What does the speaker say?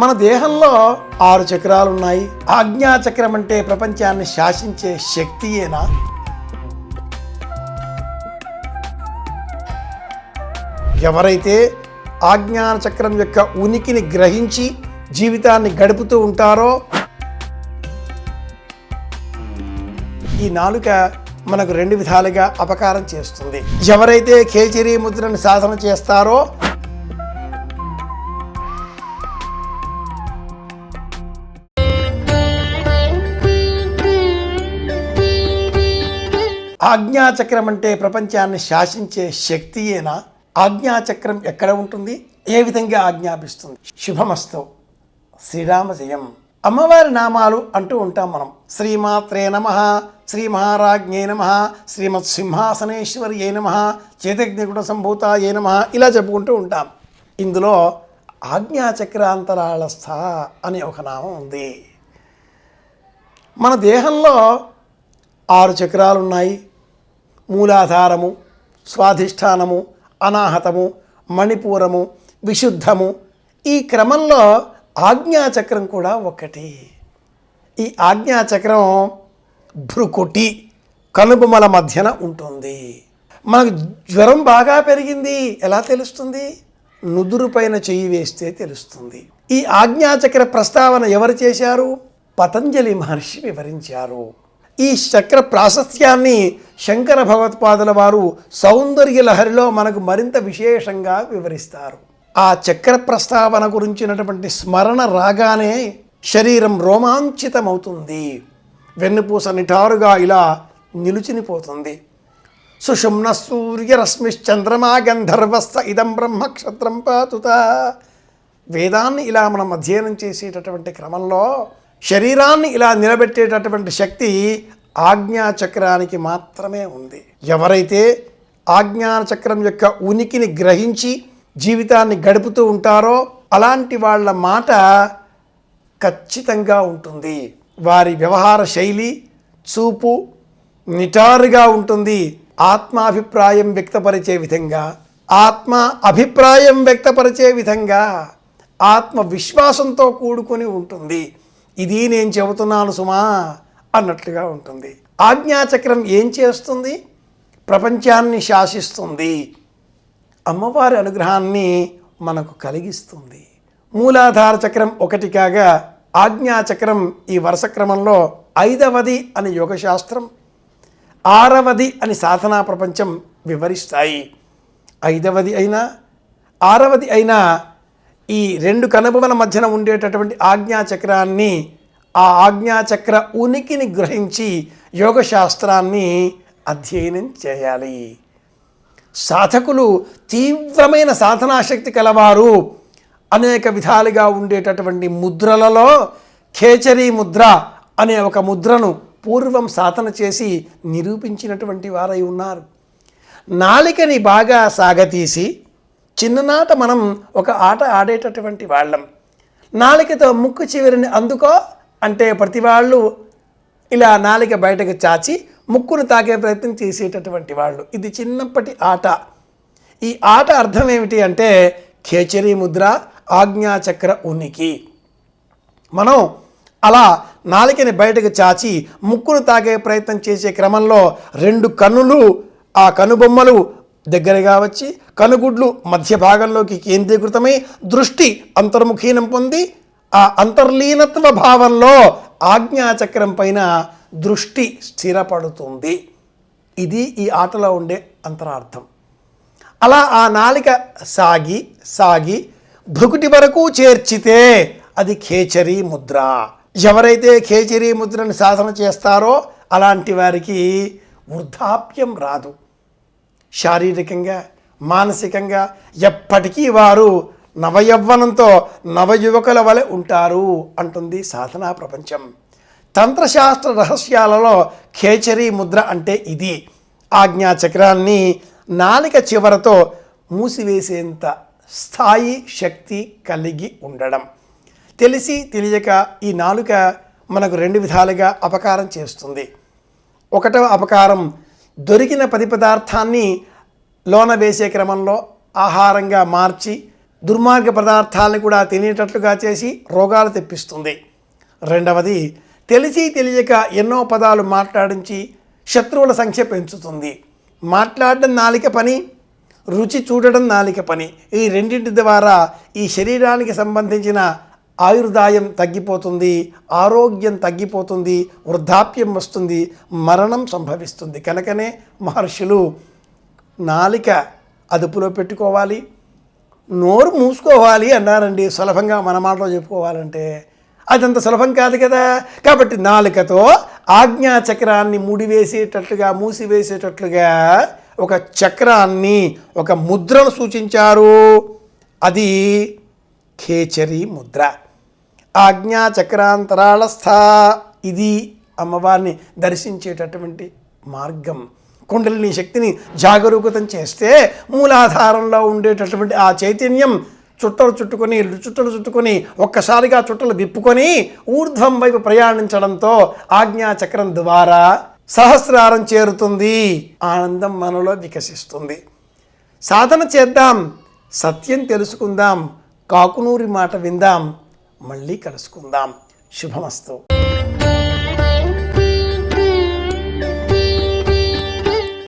మన దేహంలో 6 చక్రాలు ఉన్నాయి. ఆజ్ఞా చక్రం అంటే ప్రపంచాన్ని శాసించే శక్తియేనా? ఎవరైతే ఆజ్ఞాన చక్రం యొక్క ఉనికిని గ్రహించి జీవితాన్ని గడుపుతూ ఉంటారో, ఈ నాలుక మనకు 2 విధాలుగా అపకారం చేస్తుంది. ఎవరైతే ఖేచరీ ముద్రను సాధన చేస్తారో ఆజ్ఞాచక్రం అంటే ప్రపంచాన్ని శాసించే శక్తియేనా? ఆజ్ఞాచక్రం ఎక్కడ ఉంటుంది? ఏ విధంగా ఆజ్ఞాపిస్తుంది? శుభమస్తు. శ్రీరామ జయం. అమ్మవారి నామాలు అంటూ ఉంటాం మనం. శ్రీమాత్రే నమః, శ్రీ మహారాజ్ఞే నమః, శ్రీమత్ సింహాసనేశ్వర్యే నమః, చేతజ్ఞగుణ సంభూతాయే నమః, ఇలా చెప్పుకుంటూ ఉంటాం. ఇందులో ఆజ్ఞాచక్రాంతరాళస్థ అనే ఒక నామం ఉంది. మన దేహంలో 6 చక్రాలు ఉన్నాయి. మూలాధారము, స్వాధిష్టానము, అనాహతము, మణిపూరము, విశుద్ధము. ఈ క్రమంలో ఆజ్ఞాచక్రం కూడా ఒకటి. ఈ ఆజ్ఞాచక్రం భ్రుకుటి కనుబొమల మధ్యన ఉంటుంది. మనకు జ్వరం బాగా పెరిగింది ఎలా తెలుస్తుంది? నుదురు పైన చెయ్యి వేస్తే తెలుస్తుంది. ఈ ఆజ్ఞాచక్ర ప్రస్తావన ఎవరు చేశారు? పతంజలి మహర్షి వివరించారు. ఈ చక్ర ప్రాశస్త్యాన్ని శంకర భగవత్పాదుల వారు సౌందర్య లహరిలో మనకు మరింత విశేషంగా వివరిస్తారు. ఆ చక్ర ప్రస్తావన గురించినటువంటి స్మరణ రాగానే శరీరం రోమాంచితమవుతుంది. వెన్నుపూస నిటారుగా ఇలా నిలుచునిపోతుంది. సుషుమ్న సూర్యరశ్మిశ్చంద్రమా గంధర్వస్థ ఇదం బ్రహ్మక్షత్రం పాతుత. వేదాన్ని ఇలా మనం అధ్యయనం చేసేటటువంటి క్రమంలో శరీరాన్ని ఇలా నిలబెట్టేటటువంటి శక్తి ఆజ్ఞాచక్రానికి మాత్రమే ఉంది. ఎవరైతే ఆజ్ఞాచక్రం యొక్క ఉనికిని గ్రహించి జీవితాన్ని గడుపుతూ ఉంటారో అలాంటి వాళ్ళ మాట ఖచ్చితంగా ఉంటుంది. వారి వ్యవహార శైలి, చూపు నిటారుగా ఉంటుంది. ఆత్మాభిప్రాయం వ్యక్తపరిచే విధంగా, ఆత్మ అభిప్రాయం వ్యక్తపరిచే విధంగా ఆత్మవిశ్వాసంతో కూడుకొని ఉంటుంది. ఇది నేను చెబుతున్నాను సుమా అన్నట్లుగా ఉంటుంది. ఆజ్ఞాచక్రం ఏం చేస్తుంది? ప్రపంచాన్ని శాసిస్తుంది. అమ్మవారి అనుగ్రహాన్ని మనకు కలిగిస్తుంది. మూలాధార చక్రం ఒకటి కాగా ఆజ్ఞాచక్రం ఈ వరుస క్రమంలో 5వది అని యోగశాస్త్రం, 6వది అని సాధనా ప్రపంచం వివరిస్తాయి. 5వది అయినా 6వది అయినా ఈ 2 కనుబొమల మధ్యన ఉండేటటువంటి ఆజ్ఞాచక్రాన్ని, ఆ ఆజ్ఞాచక్ర ఉనికిని గ్రహించి యోగశాస్త్రాన్ని అధ్యయనం చేయాలి. సాధకులు తీవ్రమైన సాధనాశక్తి కలవారు. అనేక విధాలుగా ఉండేటటువంటి ముద్రలలో ఖేచరీ ముద్ర అనే ఒక ముద్రను పూర్వం సాధన చేసి నిరూపించినటువంటి వారై ఉన్నారు. నాలికని బాగా సాగతీసి చిన్ననాట మనం ఒక ఆట ఆడేటటువంటి వాళ్ళం. నాలికతో ముక్కు చివరిని అందుకో అంటే ప్రతి వాళ్ళు ఇలా నాలిక బయటకు చాచి ముక్కును తాకే ప్రయత్నం చేసేటటువంటి వాళ్ళు. ఇది చిన్నప్పటి ఆట. ఈ ఆట అర్థం ఏమిటి అంటే ఖేచరీ ముద్ర, ఆజ్ఞాచక్ర ఉనికి. మనం అలా నాలికని బయటకు చాచి ముక్కును తాకే ప్రయత్నం చేసే క్రమంలో 2 కన్నులు, ఆ కనుబొమ్మలు దగ్గరగా వచ్చి కనుగుడ్లు మధ్య భాగంలోకి కేంద్రీకృతమై దృష్టి అంతర్ముఖీనం పొంది ఆ అంతర్లీనత్వ భావంలో ఆజ్ఞాచక్రం పైన దృష్టి స్థిరపడుతుంది. ఇది ఈ ఆటలో ఉండే అంతరార్థం. అలా ఆ నాలిక సాగి సాగి భృకుటి వరకు చేర్చితే అది ఖేచరీ ముద్ర. ఎవరైతే ఖేచరీ ముద్రని సాధన చేస్తారో అలాంటి వారికి వృద్ధాప్యం రాదు. శారీరకంగా, మానసికంగా ఎప్పటికీ వారు నవయవ్వనంతో నవయువకుల వలె ఉంటారు అంటుంది సాధనా ప్రపంచం. తంత్రశాస్త్ర రహస్యాలలో ఖేచరీ ముద్ర అంటే ఇది. ఆజ్ఞాచక్రాన్ని నాలిక చివరతో మూసివేసేంత స్థాయి శక్తి కలిగి ఉండడం. తెలిసి తెలియక ఈ నాలుక మనకు 2 విధాలుగా అపకారం చేస్తుంది. 1వ అపకారం, దొరికిన 10 పదార్థాన్ని లోన వేసే క్రమంలో ఆహారంగా మార్చి దుర్మార్గ పదార్థాలను కూడా తినేటట్లుగా చేసి రోగాలు తెప్పిస్తుంది. రెండవది, తెలిసి తెలియక ఎన్నో పదాలు మాట్లాడించి శత్రువుల సంఖ్య పెంచుతుంది. మాట్లాడడం నాలిక పని, రుచి చూడడం నాలిక పని. ఈ రెండింటి ద్వారా ఈ శరీరానికి సంబంధించిన ఆయుర్దాయం తగ్గిపోతుంది, ఆరోగ్యం తగ్గిపోతుంది, వృద్ధాప్యం వస్తుంది, మరణం సంభవిస్తుంది. కనుకనే మహర్షులు నాలిక అదుపులో పెట్టుకోవాలి, నోరు మూసుకోవాలి అన్నారండి. సులభంగా మన మాటలో చెప్పుకోవాలంటే అదంత సులభం కాదు కదా. కాబట్టి నాలుకతో ఆజ్ఞా చక్రాన్ని ముడివేసేటట్లుగా, మూసివేసేటట్లుగా ఒక చక్రాన్ని, ఒక ముద్రను సూచించారు. అది ఖేచరి ముద్ర. ఆజ్ఞా చక్రాంతరాళస్థ. ఇది అమ్మవారిని దర్శించేటటువంటి మార్గం. కుండలిని శక్తిని జాగరూకతం చేస్తే మూలాధారంలో ఉండేటటువంటి ఆ చైతన్యం చుట్టలు చుట్టుకొని ఒక్కసారిగా చుట్టలు విప్పుకొని ఊర్ధ్వం వైపు ప్రయాణించడంతో ఆజ్ఞాచక్రం ద్వారా సహస్రారం చేరుతుంది. ఆనందం మనలో వికసిస్తుంది. సాధన చేద్దాం, సత్యం తెలుసుకుందాం, కాకునూరి మాట విందాం, మళ్ళీ కలుసుకుందాం. శుభమస్తు.